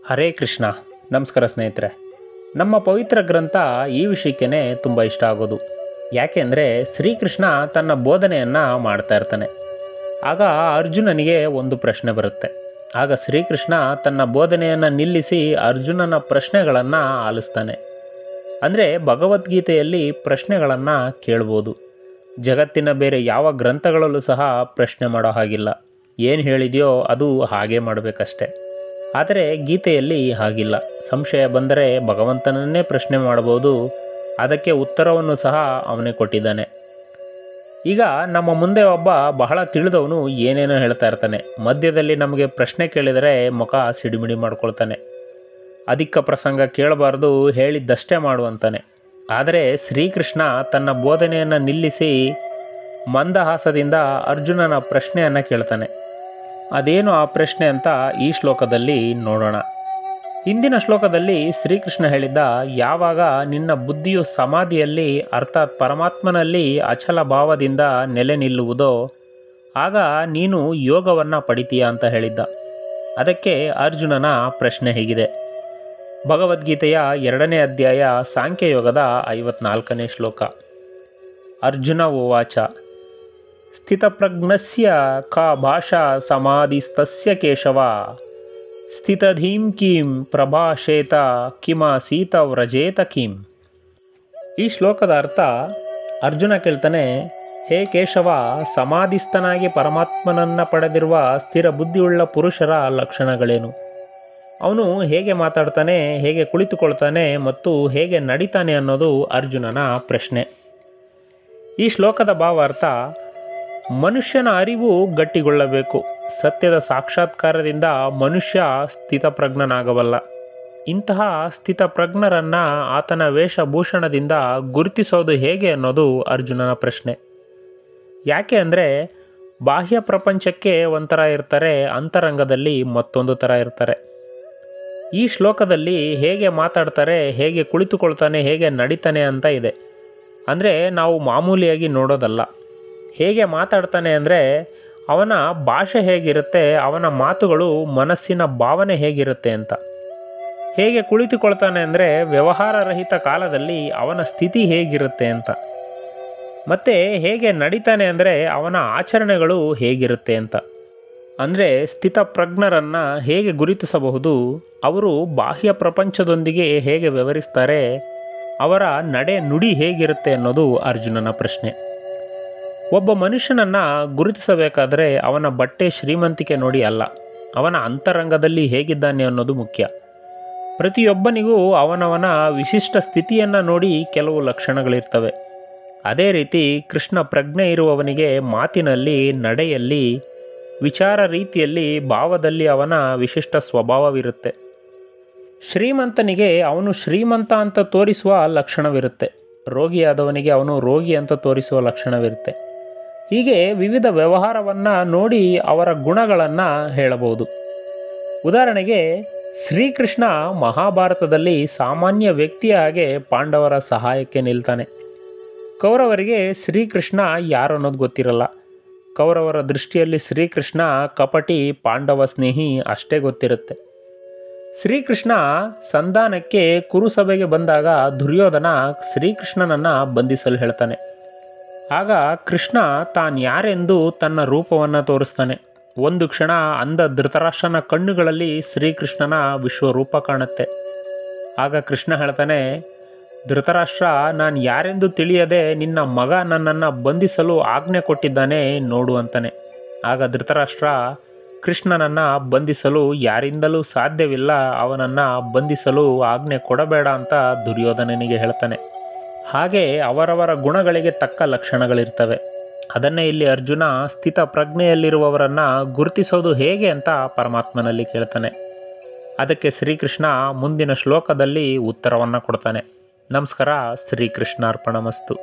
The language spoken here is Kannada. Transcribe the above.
ಹರೇ ಕೃಷ್ಣ. ನಮಸ್ಕಾರ ಸ್ನೇಹಿತರೆ. ನಮ್ಮ ಪವಿತ್ರ ಗ್ರಂಥ ಈ ವಿಷಯಕ್ಕೇ ತುಂಬ ಇಷ್ಟ ಆಗೋದು. ಯಾಕೆಂದರೆ ಶ್ರೀಕೃಷ್ಣ ತನ್ನ ಬೋಧನೆಯನ್ನು ಮಾಡ್ತಾ ಇರ್ತಾನೆ. ಆಗ ಅರ್ಜುನನಿಗೆ ಒಂದು ಪ್ರಶ್ನೆ ಬರುತ್ತೆ. ಆಗ ಶ್ರೀಕೃಷ್ಣ ತನ್ನ ಬೋಧನೆಯನ್ನು ನಿಲ್ಲಿಸಿ ಅರ್ಜುನನ ಪ್ರಶ್ನೆಗಳನ್ನು ಆಲಿಸ್ತಾನೆ. ಅಂದರೆ ಭಗವದ್ಗೀತೆಯಲ್ಲಿ ಪ್ರಶ್ನೆಗಳನ್ನು ಕೇಳ್ಬೋದು. ಜಗತ್ತಿನ ಬೇರೆ ಯಾವ ಗ್ರಂಥಗಳಲ್ಲೂ ಸಹ ಪ್ರಶ್ನೆ ಮಾಡೋ ಹಾಗಿಲ್ಲ. ಏನು ಹೇಳಿದೆಯೋ ಅದು ಹಾಗೇ ಮಾಡಬೇಕಷ್ಟೆ. ಆದರೆ ಗೀತೆಯಲ್ಲಿ ಹಾಗಿಲ್ಲ. ಸಂಶಯ ಬಂದರೆ ಭಗವಂತನನ್ನೇ ಪ್ರಶ್ನೆ ಮಾಡ್ಬೋದು. ಅದಕ್ಕೆ ಉತ್ತರವನ್ನು ಸಹ ಅವನೇ ಕೊಟ್ಟಿದ್ದಾನೆ. ಈಗ ನಮ್ಮ ಮುಂದೆ ಒಬ್ಬ ಬಹಳ ತಿಳಿದವನು ಏನೇನೋ ಹೇಳ್ತಾ ಇರ್ತಾನೆ. ಮಧ್ಯದಲ್ಲಿ ನಮಗೆ ಪ್ರಶ್ನೆ ಕೇಳಿದರೆ ಮುಖ ಸಿಡಿಮಿಡಿ ಮಾಡ್ಕೊಳ್ತಾನೆ. ಅಧಿಕ ಪ್ರಸಂಗ ಕೇಳಬಾರ್ದು, ಹೇಳಿದ್ದಷ್ಟೇ ಮಾಡುವಂತಾನೆ. ಆದರೆ ಶ್ರೀಕೃಷ್ಣ ತನ್ನ ಬೋಧನೆಯನ್ನು ನಿಲ್ಲಿಸಿ ಮಂದಹಾಸದಿಂದ ಅರ್ಜುನನ ಪ್ರಶ್ನೆಯನ್ನು ಕೇಳ್ತಾನೆ. ಅದೇನು ಆ ಪ್ರಶ್ನೆ ಅಂತ ಈ ಶ್ಲೋಕದಲ್ಲಿ ನೋಡೋಣ. ಹಿಂದಿನ ಶ್ಲೋಕದಲ್ಲಿ ಶ್ರೀಕೃಷ್ಣ ಹೇಳಿದ್ದ, ಯಾವಾಗ ನಿನ್ನ ಬುದ್ಧಿಯು ಸಮಾಧಿಯಲ್ಲಿ ಅರ್ಥಾತ್ ಪರಮಾತ್ಮನಲ್ಲಿ ಅಚಲ ಭಾವದಿಂದ ನೆಲೆ ನಿಲ್ಲುವುದೋ ಆಗ ನೀನು ಯೋಗವನ್ನು ಪಡಿತೀಯ ಅಂತ ಹೇಳಿದ್ದ. ಅದಕ್ಕೆ ಅರ್ಜುನನ ಪ್ರಶ್ನೆ ಹೀಗಿದೆ. ಭಗವದ್ಗೀತೆಯ 2ನೇ ಅಧ್ಯಾಯ ಸಾಂಖ್ಯಯೋಗದ 54ನೇ ಶ್ಲೋಕ. ಅರ್ಜುನ ಉವಾಚ ಸ್ಥಿತಪ್ರಜ್ಞಸ್ಯ ಕಾ ಭಾಷಾ ಸಮಾಧಿಸ್ತಸ್ಯ ಕೇಶವ ಸ್ಥಿತಧೀಂ ಕಿಂ ಪ್ರಭಾಷೇತ ಕಿಮಾಸೀತ ವ್ರಜೇತ ಕಿಂ. ಈ ಶ್ಲೋಕದ ಅರ್ಥ, ಅರ್ಜುನ ಕೇಳ್ತಾನೆ, ಹೇ ಕೇಶವ, ಸಮಾಧಿಸ್ಥನಾಗಿ ಪರಮಾತ್ಮನನ್ನು ಪಡೆದಿರುವ ಸ್ಥಿರ ಬುದ್ಧಿಯುಳ್ಳ ಪುರುಷರ ಲಕ್ಷಣಗಳೇನು? ಅವನು ಹೇಗೆ ಮಾತಾಡ್ತಾನೆ, ಹೇಗೆ ಕುಳಿತುಕೊಳ್ತಾನೆ ಮತ್ತು ಹೇಗೆ ನಡೀತಾನೆ ಅನ್ನೋದು ಅರ್ಜುನನ ಪ್ರಶ್ನೆ. ಈ ಶ್ಲೋಕದ ಭಾವಾರ್ಥ, ಮನುಷ್ಯನ ಅರಿವು ಗಟ್ಟಿಗೊಳ್ಳಬೇಕು. ಸತ್ಯದ ಸಾಕ್ಷಾತ್ಕಾರದಿಂದ ಮನುಷ್ಯ ಸ್ಥಿತಪ್ರಜ್ಞನಾಗಬಲ್ಲ. ಇಂತಹ ಸ್ಥಿತಪ್ರಜ್ಞರನ್ನು ಆತನ ವೇಷಭೂಷಣದಿಂದ ಗುರುತಿಸೋದು ಹೇಗೆ ಅನ್ನೋದು ಅರ್ಜುನನ ಪ್ರಶ್ನೆ. ಯಾಕೆ ಅಂದರೆ ಬಾಹ್ಯ ಪ್ರಪಂಚಕ್ಕೆ ಒಂಥರ ಇರ್ತಾರೆ, ಅಂತರಂಗದಲ್ಲಿ ಮತ್ತೊಂದು ಥರ ಇರ್ತಾರೆ. ಈ ಶ್ಲೋಕದಲ್ಲಿ ಹೇಗೆ ಮಾತಾಡ್ತಾರೆ, ಹೇಗೆ ಕುಳಿತುಕೊಳ್ತಾನೆ, ಹೇಗೆ ನಡೀತಾನೆ ಅಂತ ಇದೆ. ಅಂದರೆ ನಾವು ಮಾಮೂಲಿಯಾಗಿ ನೋಡೋದಲ್ಲ. ಹೇಗೆ ಮಾತಾಡ್ತಾನೆ ಅಂದರೆ ಅವನ ಭಾಷೆ ಹೇಗಿರುತ್ತೆ, ಅವನ ಮಾತುಗಳು, ಮನಸ್ಸಿನ ಭಾವನೆ ಹೇಗಿರುತ್ತೆ ಅಂತ. ಹೇಗೆ ಕುಳಿತುಕೊಳ್ತಾನೆ ಅಂದರೆ ವ್ಯವಹಾರ ರಹಿತ ಕಾಲದಲ್ಲಿ ಅವನ ಸ್ಥಿತಿ ಹೇಗಿರುತ್ತೆ ಅಂತ. ಮತ್ತು ಹೇಗೆ ನಡೀತಾನೆ ಅಂದರೆ ಅವನ ಆಚರಣೆಗಳು ಹೇಗಿರುತ್ತೆ ಅಂತ. ಅಂದರೆ ಸ್ಥಿತಪ್ರಜ್ಞರನ್ನು ಹೇಗೆ ಗುರುತಿಸಬಹುದು, ಅವರು ಬಾಹ್ಯ ಪ್ರಪಂಚದೊಂದಿಗೆ ಹೇಗೆ ವ್ಯವಹರಿಸ್ತಾರೆ, ಅವರ ನಡೆ ನುಡಿ ಹೇಗಿರುತ್ತೆ ಅನ್ನೋದು ಅರ್ಜುನನ ಪ್ರಶ್ನೆ. ಒಬ್ಬ ಮನುಷ್ಯನನ್ನು ಗುರುತಿಸಬೇಕಾದರೆ ಅವನ ಬಟ್ಟೆ ಶ್ರೀಮಂತಿಕೆ ನೋಡಿ ಅಲ್ಲ, ಅವನ ಅಂತರಂಗದಲ್ಲಿ ಹೇಗಿದ್ದಾನೆ ಅನ್ನೋದು ಮುಖ್ಯ. ಪ್ರತಿಯೊಬ್ಬನಿಗೂ ಅವನವನ ವಿಶಿಷ್ಟ ಸ್ಥಿತಿಯನ್ನು ನೋಡಿ ಕೆಲವು ಲಕ್ಷಣಗಳಿರ್ತವೆ. ಅದೇ ರೀತಿ ಕೃಷ್ಣ ಪ್ರಜ್ಞೆ ಇರುವವನಿಗೆ ಮಾತಿನಲ್ಲಿ, ನಡೆಯಲ್ಲಿ, ವಿಚಾರ ರೀತಿಯಲ್ಲಿ, ಭಾವದಲ್ಲಿ ಅವನ ವಿಶಿಷ್ಟ ಸ್ವಭಾವವಿರುತ್ತೆ. ಶ್ರೀಮಂತನಿಗೆ ಅವನು ಶ್ರೀಮಂತ ಅಂತ ತೋರಿಸುವ ಲಕ್ಷಣವಿರುತ್ತೆ. ರೋಗಿಯಾದವನಿಗೆ ಅವನು ರೋಗಿ ಅಂತ ತೋರಿಸುವ ಲಕ್ಷಣವಿರುತ್ತೆ. ಹೀಗೆ ವಿವಿಧ ವ್ಯವಹಾರವನ್ನು ನೋಡಿ ಅವರ ಗುಣಗಳನ್ನು ಹೇಳಬಹುದು. ಉದಾಹರಣೆಗೆ ಶ್ರೀಕೃಷ್ಣ ಮಹಾಭಾರತದಲ್ಲಿ ಸಾಮಾನ್ಯ ವ್ಯಕ್ತಿಯ ಹಾಗೆ ಪಾಂಡವರ ಸಹಾಯಕ್ಕೆ ನಿಲ್ತಾನೆ. ಕೌರವರಿಗೆ ಶ್ರೀಕೃಷ್ಣ ಯಾರು ಅನ್ನೋದು ಗೊತ್ತಿರಲ್ಲ. ಕೌರವರ ದೃಷ್ಟಿಯಲ್ಲಿ ಶ್ರೀಕೃಷ್ಣ ಕಪಟಿ, ಪಾಂಡವ ಸ್ನೇಹಿ ಅಷ್ಟೇ ಗೊತ್ತಿರುತ್ತೆ. ಶ್ರೀಕೃಷ್ಣ ಸಂಧಾನಕ್ಕೆ ಕುರುಸಭೆಗೆ ಬಂದಾಗ ದುರ್ಯೋಧನ ಶ್ರೀಕೃಷ್ಣನನ್ನು ಬಂಧಿಸಲು ಹೇಳ್ತಾನೆ. ಆಗ ಕೃಷ್ಣ ತಾನು ಯಾರೆಂದು ತನ್ನ ರೂಪವನ್ನು ತೋರಿಸ್ತಾನೆ. ಒಂದು ಕ್ಷಣ ಅಂಧ ಧೃತರಾಷ್ಟ್ರನ ಕಣ್ಣುಗಳಲ್ಲಿ ಶ್ರೀಕೃಷ್ಣನ ವಿಶ್ವರೂಪ ಕಾಣುತ್ತೆ. ಆಗ ಕೃಷ್ಣ ಹೇಳ್ತಾನೆ, ಧೃತರಾಷ್ಟ್ರ, ನಾನು ಯಾರೆಂದು ತಿಳಿಯದೆ ನಿನ್ನ ಮಗ ನನ್ನನ್ನು ಬಂಧಿಸಲು ಆಜ್ಞೆ ಕೊಟ್ಟಿದ್ದಾನೆ ನೋಡು ಅಂತಾನೆ. ಆಗ ಧೃತರಾಷ್ಟ್ರ ಕೃಷ್ಣನನ್ನು ಬಂಧಿಸಲು ಯಾರಿಂದಲೂ ಸಾಧ್ಯವಿಲ್ಲ, ಅವನನ್ನು ಬಂಧಿಸಲು ಆಜ್ಞೆ ಕೊಡಬೇಡ ಅಂತ ದುರ್ಯೋಧನನಿಗೆ ಹೇಳ್ತಾನೆ. ಹಾಗೆ ಅವರವರ ಗುಣಗಳಿಗೆ ತಕ್ಕ ಲಕ್ಷಣಗಳಿರ್ತವೆ. ಅದನ್ನೇ ಇಲ್ಲಿ ಅರ್ಜುನ ಸ್ಥಿತ ಪ್ರಜ್ಞೆಯಲ್ಲಿರುವವರನ್ನು ಗುರುತಿಸೋದು ಹೇಗೆ ಅಂತ ಪರಮಾತ್ಮನಲ್ಲಿ ಕೇಳ್ತಾನೆ. ಅದಕ್ಕೆ ಶ್ರೀಕೃಷ್ಣ ಮುಂದಿನ ಶ್ಲೋಕದಲ್ಲಿ ಉತ್ತರವನ್ನು ಕೊಡ್ತಾನೆ. ನಮಸ್ಕಾರ. ಶ್ರೀಕೃಷ್ಣಾರ್ಪಣಮಸ್ತು.